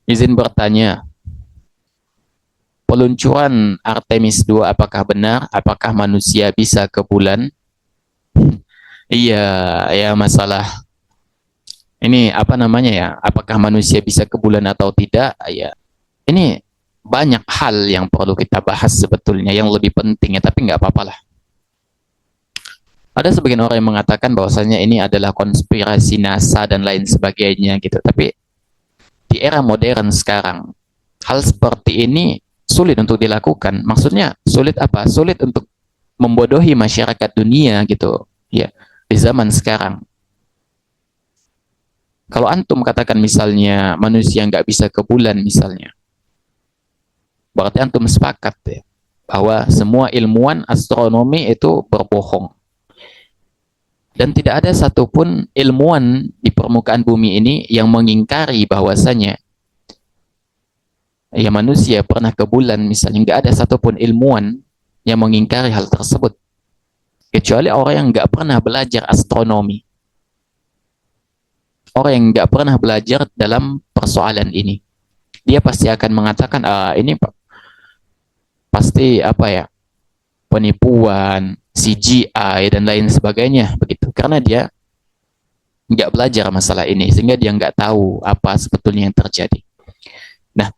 Izin bertanya, peluncuran Artemis 2 apakah benar? Apakah manusia bisa ke bulan? Iya, ya masalah ini apa namanya ya? Apakah manusia bisa ke bulan atau tidak? Ya, ini banyak hal yang perlu kita bahas sebetulnya yang lebih penting ya, tapi nggak apa-apa lah. Ada sebagian orang yang mengatakan bahwasanya ini adalah konspirasi NASA dan lain sebagainya gitu. Tapi di era modern sekarang, hal seperti ini sulit untuk dilakukan. Maksudnya sulit apa? Sulit untuk membodohi masyarakat dunia gitu. Ya, di zaman sekarang. Kalau antum katakan misalnya manusia nggak bisa ke bulan misalnya, berarti antum sepakat ya bahwa semua ilmuwan astronomi itu berbohong. Dan tidak ada satupun ilmuwan di permukaan bumi ini yang mengingkari bahwasanya ya manusia pernah ke bulan misalnya. Nggak ada satupun ilmuwan yang mengingkari hal tersebut. Kecuali orang yang nggak pernah belajar astronomi. Orang yang nggak pernah belajar dalam persoalan ini. Dia pasti akan mengatakan, ini pasti apa ya, penipuan, CGI, dan lain sebagainya. Begitu. Karena dia nggak belajar masalah ini. Sehingga dia nggak tahu apa sebetulnya yang terjadi. Nah,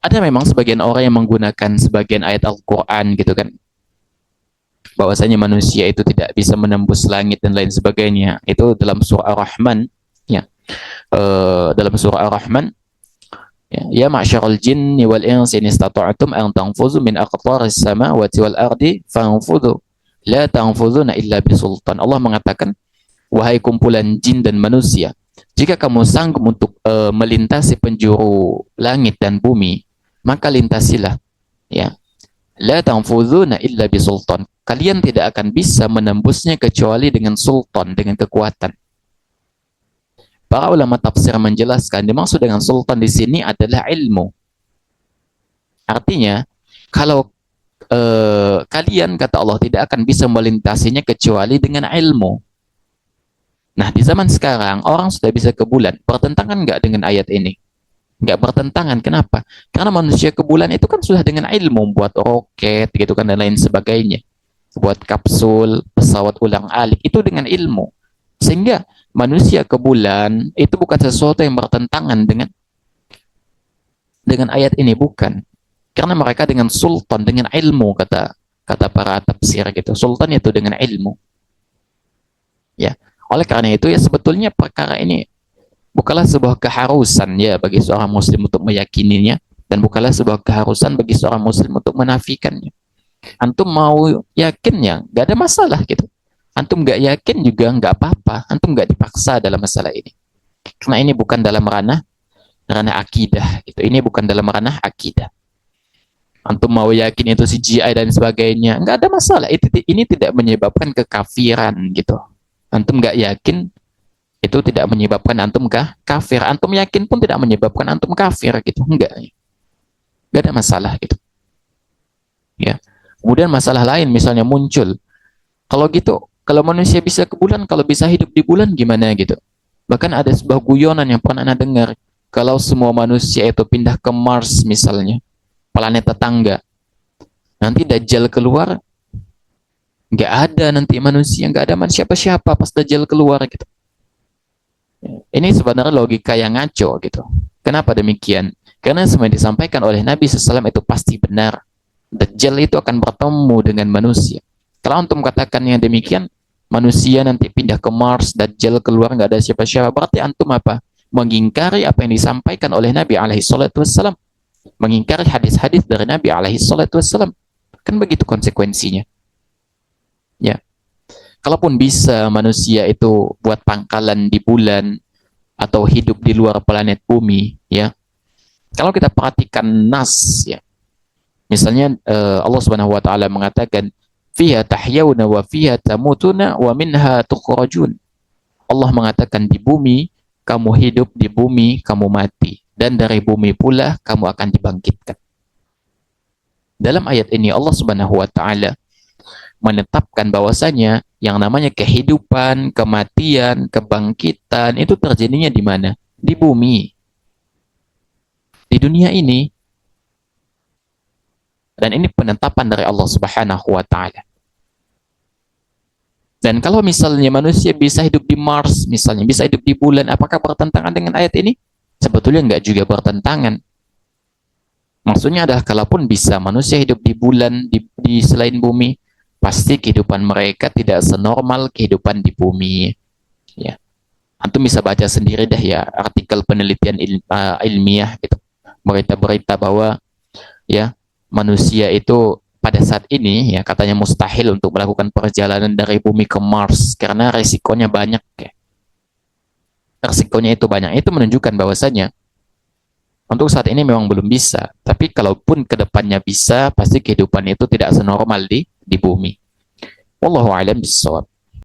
ada memang sebagian orang yang menggunakan sebagian ayat Al-Quran gitu kan, bahwasanya manusia itu tidak bisa menembus langit dan lain sebagainya. Itu dalam surah Ar-Rahman, ya. Dalam surah Ar-Rahman, ya, ya ma'syarul jinni wal insi in istata'tum an tanfuzu min aqtaris samawati wal ardi fanfudu la tanfuzuna illa bisultan. Allah mengatakan, wahai kumpulan jin dan manusia, jika kamu sanggup untuk melintasi penjuru langit dan bumi, maka lintasilah, ya. La tanfuzuna illa bisultan. Kalian tidak akan bisa menembusnya kecuali dengan sultan, dengan kekuatan. Para ulama tafsir menjelaskan, dimaksud dengan sultan di sini adalah ilmu. Artinya, kalau kalian, kata Allah, tidak akan bisa melintasinya kecuali dengan ilmu. Nah, di zaman sekarang, orang sudah bisa ke bulan. Bertentangan nggak dengan ayat ini? Nggak bertentangan. Kenapa? Karena manusia ke bulan itu kan sudah dengan ilmu, buat roket, gitu kan, dan lain sebagainya. Buat kapsul, pesawat ulang-alik, itu dengan ilmu. Sehingga manusia ke bulan itu bukan sesuatu yang bertentangan dengan ayat ini, bukan. Karena mereka dengan sultan, dengan ilmu, kata kata para tafsir gitu. Sultan itu dengan ilmu. Ya. Oleh karena itu ya sebetulnya perkara ini bukanlah sebuah keharusan ya bagi seorang muslim untuk meyakininya, dan bukanlah sebuah keharusan bagi seorang muslim untuk menafikannya. Antum mau yakinnya, nggak ada masalah gitu. Antum nggak yakin juga nggak apa-apa. Antum nggak dipaksa dalam masalah ini. Karena ini bukan dalam ranah akidah. Gitu. Ini bukan dalam ranah akidah. Antum mau yakin itu CGI dan sebagainya, nggak ada masalah. Ini tidak menyebabkan kekafiran gitu. Antum nggak yakin, itu tidak menyebabkan antum kafir. Antum yakin pun tidak menyebabkan antum kafir gitu. Enggak. Nggak ada masalah gitu. Ya. Kemudian masalah lain misalnya muncul. Kalau gitu, kalau manusia bisa ke bulan, kalau bisa hidup di bulan gimana gitu. Bahkan ada sebuah guyonan yang pernah Anda dengar. Kalau semua manusia itu pindah ke Mars misalnya, planet tetangga, nanti Dajjal keluar, nggak ada nanti manusia, nggak ada siapa-siapa pas Dajjal keluar gitu. Ini sebenarnya logika yang ngaco gitu. Kenapa demikian? Karena semua yang disampaikan oleh Nabi SAW itu pasti benar. Dajjal itu akan bertemu dengan manusia. Kalau antum katakan yang demikian, manusia nanti pindah ke Mars, Dajjal keluar nggak ada siapa-siapa, berarti antum apa? Mengingkari apa yang disampaikan oleh Nabi SAW, mengingkari hadis-hadis dari Nabi SAW. Kan begitu konsekuensinya. Ya, kalaupun bisa manusia itu buat pangkalan di bulan atau hidup di luar planet bumi, ya. Kalau kita perhatikan nas, ya, misalnya Allah Subhanahu Wa Taala mengatakan, fiha tahyawna wa fiha tamutuna wa minha tukhrajun. Allah mengatakan di bumi kamu hidup, di bumi kamu mati, dan dari bumi pula kamu akan dibangkitkan. Dalam ayat ini Allah Subhanahu Wa Taala menetapkan bahwasanya yang namanya kehidupan, kematian, kebangkitan itu terjadinya di mana? Di bumi. Di dunia ini. Dan ini penetapan dari Allah Subhanahu wa taala. Dan kalau misalnya manusia bisa hidup di Mars, misalnya bisa hidup di bulan, apakah bertentangan dengan ayat ini? Sebetulnya enggak juga bertentangan. Maksudnya adalah kalaupun bisa manusia hidup di bulan, di selain bumi, pasti kehidupan mereka tidak senormal kehidupan di bumi. Ya, antum bisa baca sendiri dah ya artikel penelitian ilmiah gitu, berita-berita bahwa ya manusia itu pada saat ini ya katanya mustahil untuk melakukan perjalanan dari bumi ke Mars karena resikonya banyak ya. Resikonya itu banyak. Itu menunjukkan bahwasanya untuk saat ini memang belum bisa, tapi kalaupun kedepannya bisa, pasti kehidupan itu tidak senormal di bumi. Wallahu a'lam bishawab.